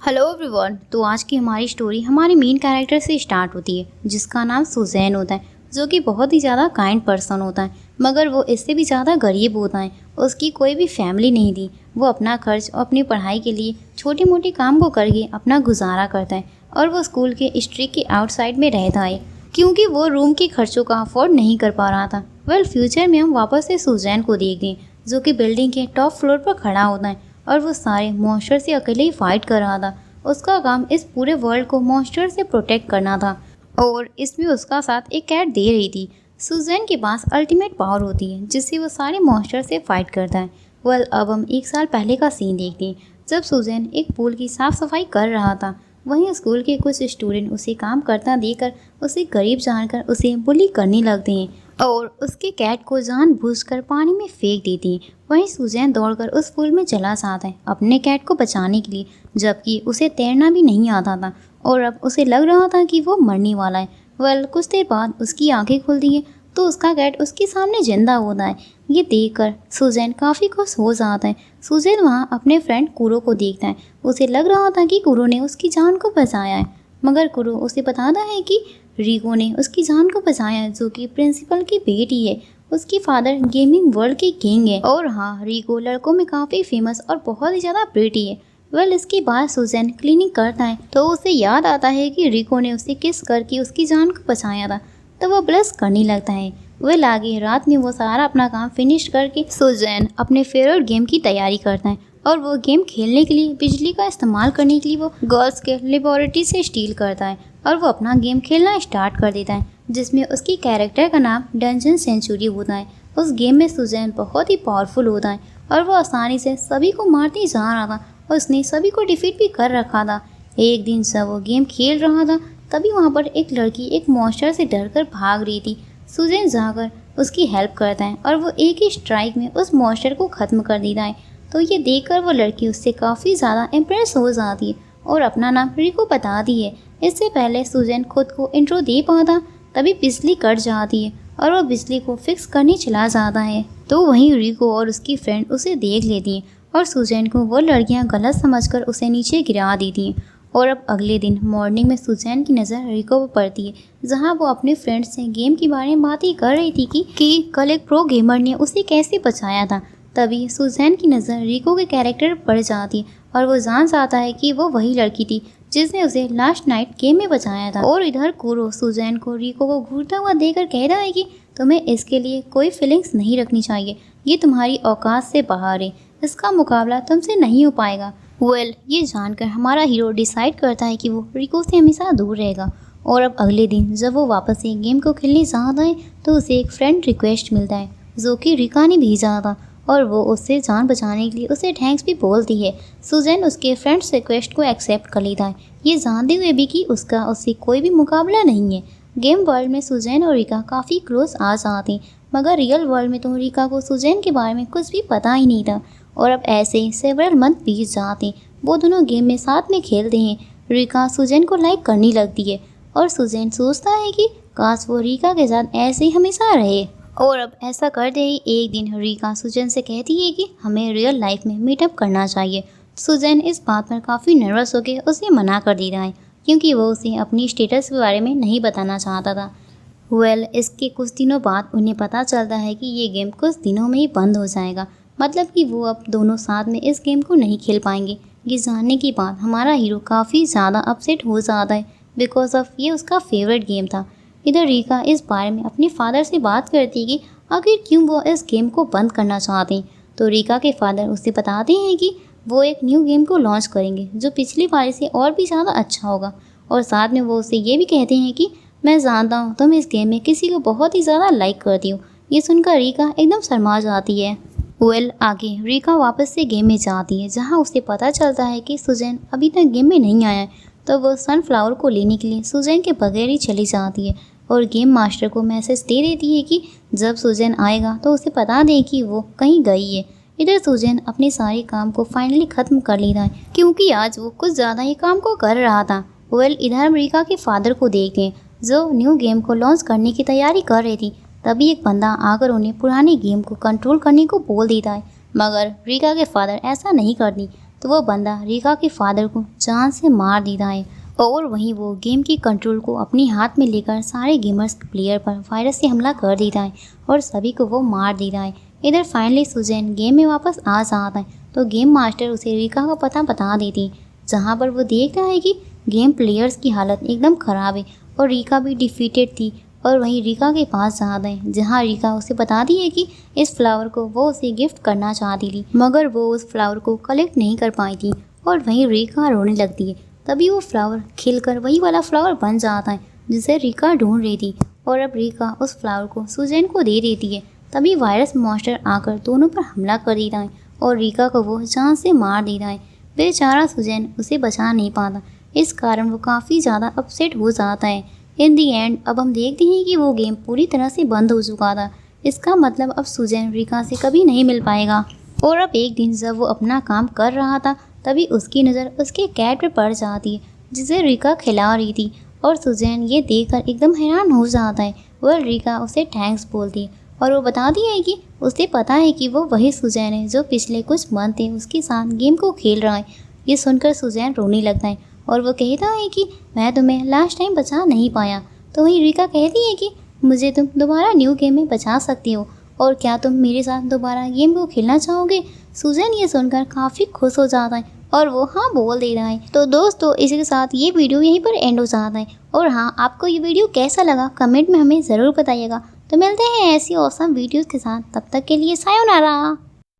Hello everyone. तो आज की हमारी स्टोरी हमारे मेन कैरेक्टर से स्टार्ट होती है जिसका नाम सुजैन होता है, जो कि बहुत ही ज़्यादा काइंड पर्सन होता है, मगर वो इससे भी ज़्यादा गरीब होता है। उसकी कोई भी फैमिली नहीं थी। वो अपना खर्च और अपनी पढ़ाई के लिए छोटी मोटी काम को करके अपना गुजारा करता है और वो स्कूल के स्ट्रीट के आउटसाइड में रहता है क्योंकि वो रूम के खर्चों का अफोर्ड नहीं कर पा रहा था। फ्यूचर में हम वापस से सुजैन को देखते हैं जो कि बिल्डिंग के टॉप फ्लोर पर खड़ा होता है और वो सारे मॉन्स्टर से अकेले ही फाइट कर रहा था। उसका काम इस पूरे वर्ल्ड को मॉन्स्टर से प्रोटेक्ट करना था और इसमें उसका साथ एक कैट दे रही थी। सुजैन के पास अल्टीमेट पावर होती है जिससे वो सारे मॉन्स्टर से फाइट करता है। अब हम 1 साल पहले का सीन देखते हैं जब सुजैन एक पूल की साफ सफाई कर रहा था। वहीं स्कूल के कुछ स्टूडेंट उसे काम करता देखकर उसे गरीब जानकर उसे बुली करने लगते हैं और उसके कैट को जानबूझकर पानी में फेंक देती है। वहीं सुजैन दौड़कर उस पूल में चला जाता है अपने कैट को बचाने के लिए, जबकि उसे तैरना भी नहीं आता था और अब उसे लग रहा था कि वो मरने वाला है। कुछ देर बाद उसकी आंखें खुलती हैं तो उसका कैट उसके सामने जिंदा होता है। ये देखकर सुजैन काफ़ी खुश हो जाता है। सुजैन वहाँ अपने फ्रेंड कुरो को देखता है। उसे लग रहा था कि कुरो ने उसकी जान को बचाया है, मगर कुरो उसे बताता है कि रिको ने उसकी जान को बचाया है, जो कि प्रिंसिपल की बेटी है। उसकी फादर गेमिंग वर्ल्ड के किंग है और हाँ, रिको लड़कों में काफ़ी फेमस और बहुत ही ज़्यादा प्रिटी है। इसके बाद सुजैन क्लीनिंग करता है तो उसे याद आता है कि रिको ने उसे किस करके उसकी जान को बचाया था, तो वो ब्लश करने लगता है। आगे रात में वो सारा अपना काम फिनिश करके सुजैन अपने फेवरेट गेम की तैयारी करता है और वो गेम खेलने के लिए बिजली का इस्तेमाल करने के लिए वो गर्ल्स के लेबोरेटरी से स्टील करता है और वो अपना गेम खेलना स्टार्ट कर देता है, जिसमें उसकी कैरेक्टर का नाम डंजन सेंचुरी होता है। उस गेम में सुजैन बहुत ही पावरफुल होता है और वो आसानी से सभी को मारते जा रहा था और उसने सभी को डिफीट भी कर रखा था। एक दिन जब वो गेम खेल रहा था तभी वहाँ पर एक लड़की एक मॉन्स्टर से डरकर भाग रही थी। सुजैन जाकर उसकी हेल्प करता है और वो एक ही स्ट्राइक में उस मॉन्स्टर को ख़त्म कर देता है। तो ये देखकर वो लड़की उससे काफ़ी ज़्यादा इम्प्रेस हो जाती है और अपना नाम रिको बताती है। इससे पहले सुजैन खुद को इंट्रो दे पाता तभी बिजली कट जाती है और वो बिजली को फिक्स करने चला जाता है। तो वहीं रिको और उसकी फ्रेंड उसे देख लेती हैं और सुजैन को वो लड़कियां गलत समझकर उसे नीचे गिरा देती हैं। और अब अगले दिन मॉर्निंग में सुजैन की नज़र रिको पर पड़ती है, जहां वो अपने फ्रेंड से गेम के बारे में बात ही कर रही थी कि कल एक प्रो गेमर ने उसे कैसे बचाया था। तभी सुजैन की नज़र रिको के कैरेक्टर पर पड़ जाती है और वो जान जाता है कि वो वही लड़की थी जिसने उसे लास्ट नाइट गेम में बचाया था। और इधर कुरो सुजैन को रिको को घूरता हुआ देखकर कह रहा है कि तुम्हें इसके लिए कोई फीलिंग्स नहीं रखनी चाहिए, ये तुम्हारी औकात से बाहर है, इसका मुकाबला तुमसे नहीं हो पाएगा। ये जानकर हमारा हीरो डिसाइड करता है कि वो रिको से हमेशा दूर रहेगा। और अब अगले दिन जब वो वापस से गेम को खेलने जाता है तो उसे एक फ्रेंड रिक्वेस्ट मिलता है जो कि रिका ने भेजा था और वो उससे जान बचाने के लिए उसे थैंक्स भी बोलती है। सुजैन उसके फ्रेंड्स रिक्वेस्ट को एक्सेप्ट कर लेता है, ये जानते हुए भी कि उसका उससे कोई भी मुकाबला नहीं है। गेम वर्ल्ड में सुजैन और रिका काफ़ी क्लोज आ जाते हैं, मगर रियल वर्ल्ड में तो रिका को सुजैन के बारे में कुछ भी पता ही नहीं था। और अब ऐसे ही सेवरल मंथ बीत जाते हैं। वो दोनों गेम में साथ में खेलते हैं। रिका सुजैन को लाइक करने लगती है और सुजैन सोचता है कि काश वो रिका के साथ ऐसे ही हमेशा रहे। और अब ऐसा करते ही एक दिन रिका सुजैन से कहती है कि हमें रियल लाइफ में मीटअप करना चाहिए। सुजैन इस बात पर काफ़ी नर्वस होकर उसे मना कर दे रहा है क्योंकि वो उसे अपनी स्टेटस के बारे में नहीं बताना चाहता था। इसके कुछ दिनों बाद उन्हें पता चलता है कि ये गेम कुछ दिनों में ही बंद हो जाएगा, मतलब कि वो अब दोनों साथ में इस गेम को नहीं खेल पाएंगे। ये जानने के बाद हमारा हीरो काफ़ी ज़्यादा अपसेट हो जाता है बिकॉज ऑफ ये उसका फेवरेट गेम था। इधर रिका इस बारे में अपने फादर से बात करती है कि आखिर क्यों वो इस गेम को बंद करना चाहते हैं। तो रिका के फादर उसे बताते हैं कि वो एक न्यू गेम को लॉन्च करेंगे जो पिछली बार से और भी ज़्यादा अच्छा होगा। और साथ में वो उसे ये भी कहते हैं कि मैं जानता हूँ तुम इस गेम में किसी को बहुत ही ज़्यादा लाइक करती हो। ये सुनकर रिका एकदम शर्मा जाती है। आगे रिका वापस से गेम में जाती है जहाँ उसे पता चलता है कि सुजैन अभी तक गेम में नहीं आया है। तो वो सनफ्लावर को लेने के लिए सुजैन के बगैर ही चली जाती है और गेम मास्टर को मैसेज दे देती है कि जब सुजैन आएगा तो उसे बता दे कि वो कहीं गई है। इधर सुजैन अपने सारे काम को फाइनली ख़त्म कर लेता है क्योंकि आज वो कुछ ज़्यादा ही काम को कर रहा था। इधर रिका के फादर को देखते हैं जो न्यू गेम को लॉन्च करने की तैयारी कर रही थी। तभी एक बंदा आकर उन्हें पुराने गेम को कंट्रोल करने को बोल देता है, मगर रिका के फादर ऐसा नहीं करती। तो वो बंदा रिका के फादर को जान से मार देता है और वहीं वो गेम की कंट्रोल को अपने हाथ में लेकर सारे गेमर्स प्लेयर पर वायरस से हमला कर देता है और सभी को वो मार देता है। इधर फाइनली सुजैन गेम में वापस आ जाता है तो गेम मास्टर उसे रिका का पता बता देती है, जहाँ पर वो देखता है कि गेम प्लेयर्स की हालत एकदम ख़राब है और रिका भी डिफीटेड थी। और वहीं रिका के पास जाता है जहाँ रिका उसे बताती है कि इस फ्लावर को वो उसे गिफ्ट करना चाहती थी, मगर वो उस फ्लावर को कलेक्ट नहीं कर पाई थी। और वहीं रिका रोने लगती है। तभी वो फ्लावर खिलकर वही वाला फ्लावर बन जाता है जिसे रिका ढूंढ रही थी और अब रिका उस फ्लावर को सुजैन को दे देती है। तभी वायरस मॉन्स्टर आकर दोनों पर हमला कर देता है और रिका को वो जान से मार देता है। बेचारा सुजैन उसे बचा नहीं पाता, इस कारण वो काफ़ी ज़्यादा अपसेट हो जाता है। इन दी एंड अब हम देखते हैं कि वो गेम पूरी तरह से बंद हो चुका था। इसका मतलब अब सुजैन रिका से कभी नहीं मिल पाएगा। और अब एक दिन जब वो अपना काम कर रहा था तभी उसकी नज़र उसके कैट पर पड़ जाती है जिसे रिका खिला रही थी और सुजैन ये देखकर एकदम हैरान हो जाता है। वह रिका उसे थैंक्स बोलती है और वो बताती है कि उसे पता है कि वो वही सुजैन है जो पिछले कुछ मंथ थे उसके साथ गेम को खेल रहा है। ये सुनकर सुजैन रोने लगता है और वो कहता है कि मैं तुम्हें लास्ट टाइम बचा नहीं पाया। तो वहीं रिका कहती है कि मुझे तुम दोबारा न्यू गेम में बचा सकती हो और क्या तुम मेरे साथ दोबारा गेम को खेलना चाहोगे। सुजैन ये सुनकर काफ़ी खुश हो जाता है और वो हाँ बोल दे रहा है। तो दोस्तों इसी के साथ ये वीडियो यहीं पर एंड हो जाता है। और हाँ, आपको ये वीडियो कैसा लगा कमेंट में हमें ज़रूर बताइएगा। तो मिलते हैं ऐसी ऑसम वीडियोज़ के साथ, तब तक के लिए सायोनारा।